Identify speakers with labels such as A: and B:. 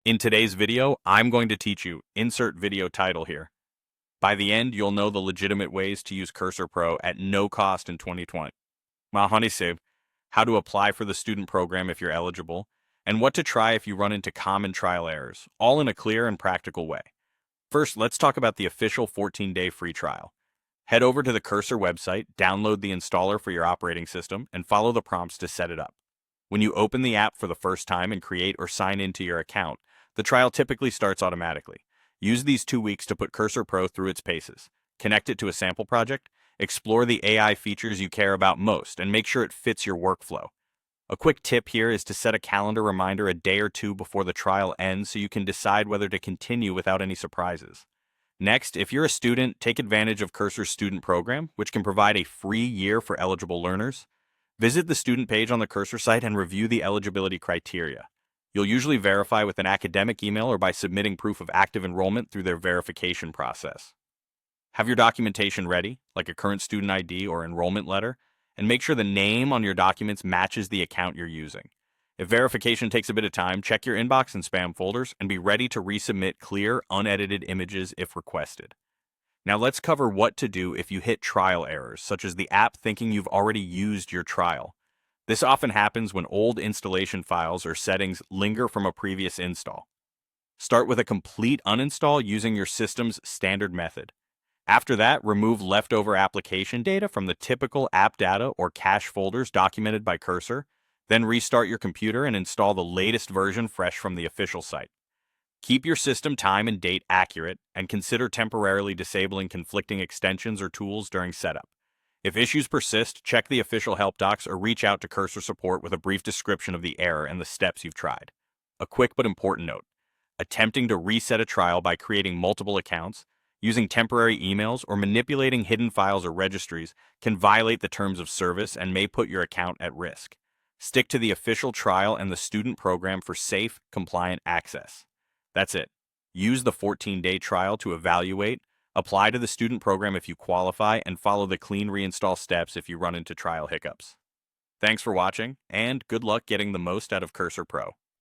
A: In today's video, I'm going to teach you, insert video title here. By the end, you'll know the legitimate ways to use Cursor Pro at no cost in 2020. Mahanise, how to apply for the student program if you're eligible, and what to try if you run into common trial errors, all in a clear and practical way. First, let's talk about the official 14-day free trial. Head over to the Cursor website, download the installer for your operating system, and follow the prompts to set it up. When you open the app for the first time and create or sign into your account, the trial typically starts automatically. Use these 2 weeks to put Cursor Pro through its paces. Connect it to a sample project, explore the AI features you care about most, and make sure it fits your workflow. A quick tip here is to set a calendar reminder a day or two before the trial ends so you can decide whether to continue without any surprises. Next, if you're a student, take advantage of Cursor's student program, which can provide a free year for eligible learners. Visit the student page on the Cursor site and review the eligibility criteria. You'll usually verify with an academic email or by submitting proof of active enrollment through their verification process. Have your documentation ready, like a current student ID or enrollment letter, and make sure the name on your documents matches the account you're using. If verification takes a bit of time, check your inbox and spam folders and be ready to resubmit clear, unedited images if requested. Now let's cover what to do if you hit trial errors, such as the app thinking you've already used your trial. This often happens when old installation files or settings linger from a previous install. Start with a complete uninstall using your system's standard method. After that, remove leftover application data from the typical app data or cache folders documented by Cursor, then restart your computer and install the latest version fresh from the official site. Keep your system time and date accurate, and consider temporarily disabling conflicting extensions or tools during setup. If issues persist, check the official help docs or reach out to Cursor support with a brief description of the error and the steps you've tried. A quick but important note: attempting to reset a trial by creating multiple accounts, using temporary emails, or manipulating hidden files or registries can violate the terms of service and may put your account at risk. Stick to the official trial and the student program for safe, compliant access. That's it. Use the 14-day trial to evaluate, apply to the student program if you qualify, and follow the clean reinstall steps if you run into trial hiccups. Thanks for watching, and good luck getting the most out of Cursor Pro.